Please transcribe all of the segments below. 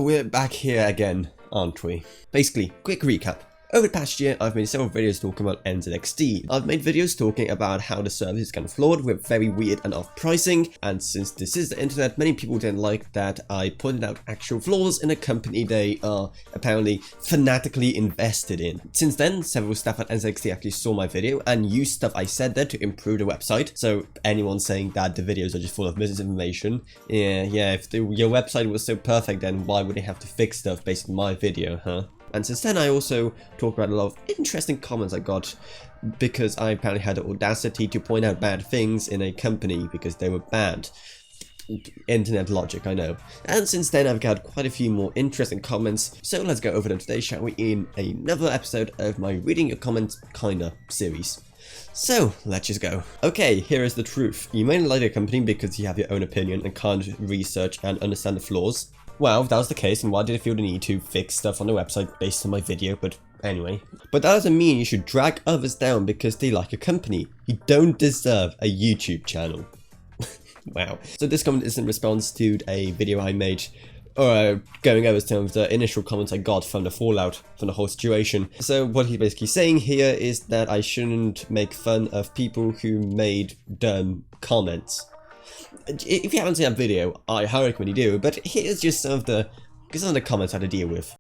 So we're back here again, aren't we? Basically, quick recap. Over the past year, I've made several videos talking about NZXT. I've made videos talking about how the service is kind of flawed with very weird and off pricing, and since this is the internet, many people didn't like that I pointed out actual flaws in a company they are apparently fanatically invested in. Since then, several staff at NZXT actually saw my video and used stuff I said there to improve the website, so anyone saying that the videos are just full of misinformation, yeah, if your website was so perfect, then why would they have to fix stuff based on my video, huh? And since then, I also talk about a lot of interesting comments I got because I apparently had the audacity to point out bad things in a company because they were bad. Internet logic, I know. And since then, I've got quite a few more interesting comments, so let's go over them today, shall we, in another episode of my Reading Your Comments Kinda series. So, let's just go. Okay, here is the truth. You may not like a company because you have your own opinion and can't research and understand the flaws. Well, if that was the case, then why did I feel the need to fix stuff on the website based on my video? But anyway. But that doesn't mean you should drag others down because they like a company. You don't deserve a YouTube channel. Wow. So this comment is in response to a video I made going over some of the initial comments I got from the fallout from the whole situation. So what he's basically saying here is that I shouldn't make fun of people who made dumb comments. If you haven't seen that video, I highly recommend you do, but here's just some of the comments I had to deal with.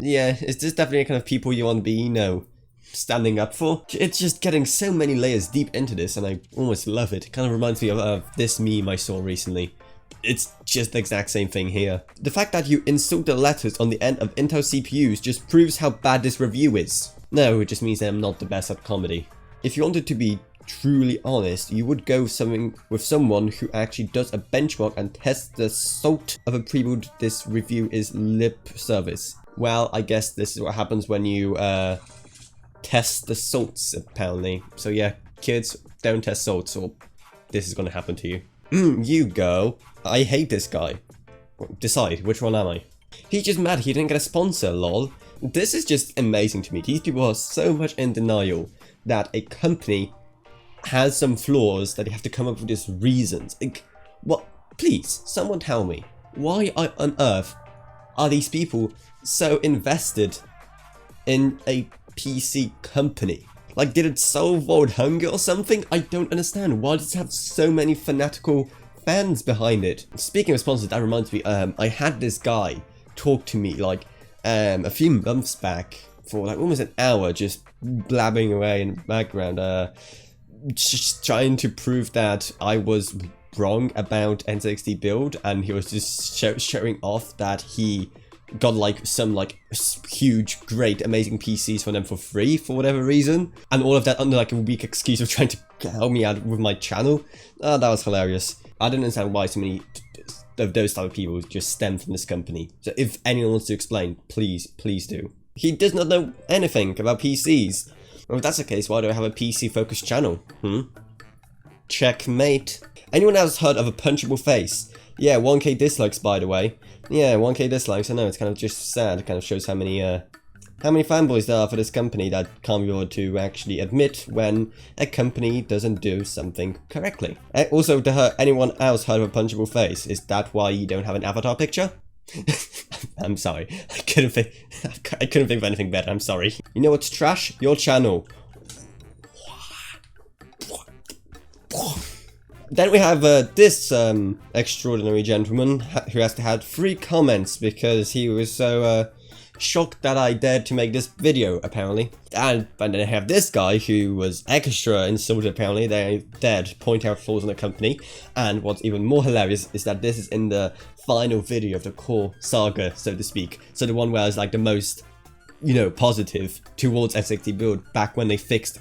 Yeah, is this definitely the kind of people you want to be, you know, standing up for? It's just getting so many layers deep into this and I almost love it. It kind of reminds me of this meme I saw recently. It's just the exact same thing here. The fact that you insult the letters on the end of Intel CPUs just proves how bad this review is. No, it just means that I'm not the best at comedy. If you wanted to be truly honest, you would go with someone who actually does a benchmark and tests the salt of a prebuild. This review is lip service. Well, I guess this is what happens when you test the salts, apparently. So yeah, kids, don't test salts or this is gonna happen to you. You go. I hate this guy. Decide, which one am I? He's just mad he didn't get a sponsor, lol. This is just amazing to me. These people are so much in denial that a company has some flaws that they have to come up with these reasons. Like, what? Please, someone tell me. Why on earth are these people so invested in a PC company? Like, did it solve world hunger or something? I don't understand. Why does it have so many fanatical fans behind it? Speaking of sponsors, that reminds me, I had this guy talk to me like a few months back for like almost an hour, just blabbing away in the background, just trying to prove that I was wrong about NZXT build, and he was just showing off that he got like some like huge, great, amazing PCs for them for free for whatever reason, and all of that under like a weak excuse of trying to help me out with my channel. That was hilarious. I don't understand why so many of those type of people just stem from this company. So if anyone wants to explain, please do. He does not know anything about PCs. Well, if that's the case, why do I have a PC focused channel? Checkmate. Anyone else heard of a punchable face? Yeah, 1k dislikes, by the way. Yeah, 1k dislikes. I know, it's kind of just sad. It kind of shows how many fanboys there are for this company that can't be able to actually admit when a company doesn't do something correctly. Also, anyone else heard of a punchable face? Is that why you don't have an avatar picture? I'm sorry. I couldn't think of anything better. I'm sorry. You know what's trash? Your channel. Then we have this extraordinary gentleman who has to have 3 comments because he was so shocked that I dared to make this video, apparently. And then I have this guy who was extra insulted, apparently. They dared to point out flaws in the company. And what's even more hilarious is that this is in the final video of the core saga, so to speak. So the one where I was like the most, you know, positive towards NZXT build back when they fixed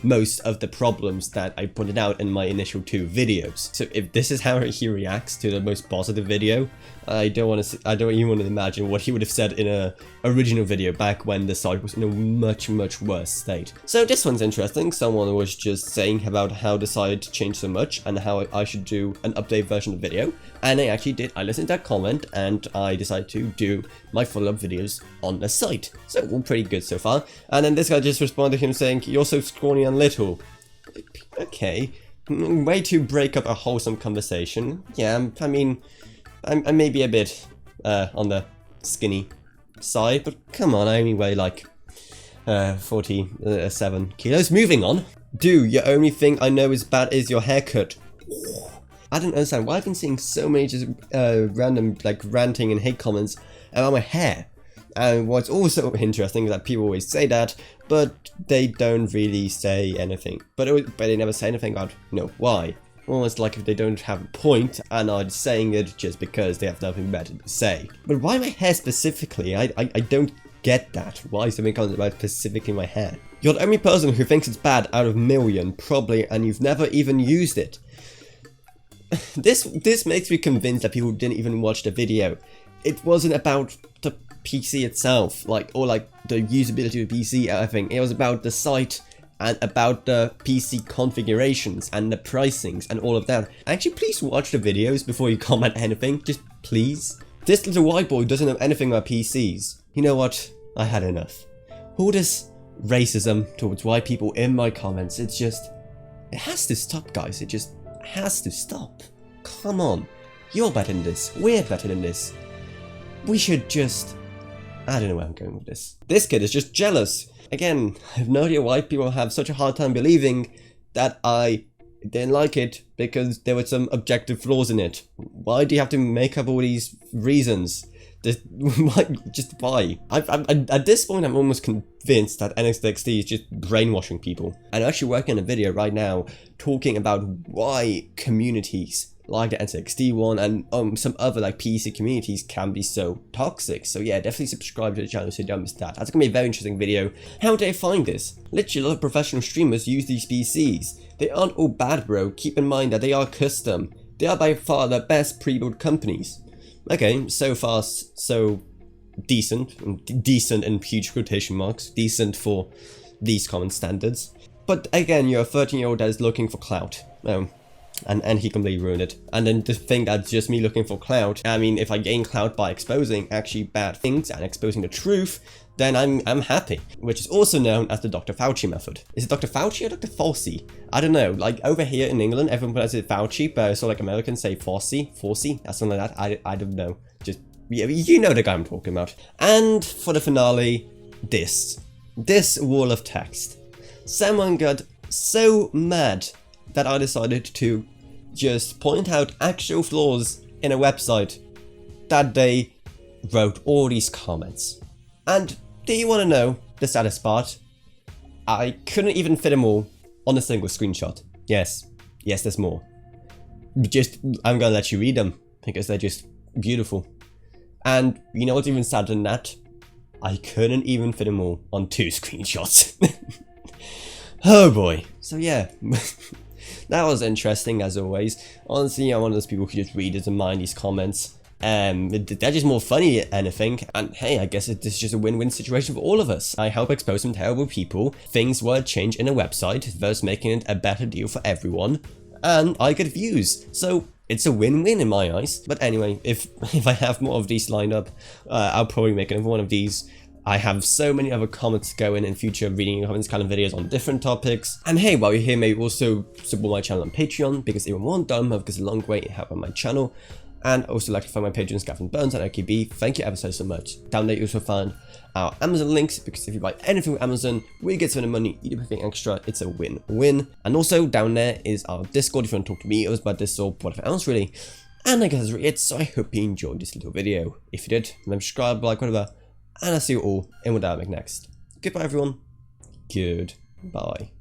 most of the problems that I pointed out in my initial 2 videos. So if this is how he reacts to the most positive video I don't even want to imagine what he would have said in a original video back when the site was in a much worse state. So this one's interesting. Someone was just saying about how the site changed so much and how I should do an update version of the video. And I actually did. I listened to that comment and I decided to do my follow-up videos on the site. So all pretty good so far. And then this guy just responded to him saying, "You're so scrawny and little." Okay. Way to break up a wholesome conversation. Yeah, I mean, I may be a bit on the skinny side, but come on, I only weigh like 47 kilos. Moving on. Dude, your only thing I know is bad is your haircut. I don't understand why I've been seeing so many just random like ranting and hate comments about my hair. And what's also interesting is that people always say that, but they don't really say anything. But they never say anything about, you know, why. Almost like if they don't have a point and are saying it just because they have nothing better to say. But why my hair specifically? I don't get that. Why is something comments about specifically my hair? You're the only person who thinks it's bad out of a million, probably, and you've never even used it. This makes me convinced that people didn't even watch the video. It wasn't about the PC itself, or the usability of the PC, I think. It was about the site and about the PC configurations and the pricings and all of that. Actually, please watch the videos before you comment anything, just please. This little white boy doesn't know anything about PCs. You know what? I had enough. All this racism towards white people in my comments, it has to stop, guys. It just has to stop. Come on. You're better than this. We're better than this. We should just... I don't know where I'm going with this. This kid is just jealous. Again, I have no idea why people have such a hard time believing that I didn't like it because there were some objective flaws in it. Why do you have to make up all these reasons? Just why? At this point, I'm almost convinced that NZXT is just brainwashing people. And I'm actually working on a video right now talking about why communities like the NZXT one and some other like PC communities can be so toxic. So yeah, definitely subscribe to the channel so you don't miss that. That's gonna be a very interesting video. How did I find this? Literally a lot of professional streamers use these PCs. They aren't all bad, bro. Keep in mind that they are custom. They are by far the best pre-built companies. Okay, so far so decent. Decent in huge quotation marks. Decent for these common standards. But again, you're a 13-year-old that is looking for clout. And he completely ruined it. And then to think that's just me looking for clout, I mean, if I gain clout by exposing actually bad things and exposing the truth, then I'm happy. Which is also known as the Dr. Fauci method. Is it Dr. Fauci or Dr. Fauci? I don't know. Like over here in England, everyone pronounces it Fauci, but so like Americans say Fauci, that's something like that. I don't know. Just, yeah, you know the guy I'm talking about. And for the finale, this wall of text. Someone got so mad that I decided to just point out actual flaws in a website that they wrote all these comments. And do you want to know the saddest part? I couldn't even fit them all on a single screenshot. Yes, there's more. I'm gonna let you read them because they're just beautiful. And you know what's even sadder than that? I couldn't even fit them all on 2 screenshots. Oh boy. So yeah. That was interesting as always. Honestly, I'm one of those people who just read it and mind these comments. They're just more funny than anything. And hey, I guess this is just a win-win situation for all of us. I help expose some terrible people. Things were changed in a website, thus making it a better deal for everyone. And I get views. So it's a win-win in my eyes. But anyway, if I have more of these lined up, I'll probably make another one of these. I have so many other comments going in future reading comments kind of videos on different topics. And hey, while you're here, maybe also support my channel on Patreon because even one dumb goes a long way in helping my channel. And also like to find my patrons Gavin Burns and OKB. Thank you ever so much. Down there you also find our Amazon links because if you buy anything with Amazon, we get some of the money, you do anything extra, it's a win-win. And also down there is our Discord if you want to talk to me about this or whatever else really. And I guess that's really it, so I hope you enjoyed this little video. If you did, remember to subscribe, like, whatever. And I'll see you all in what I'll make next. Goodbye everyone. Goodbye.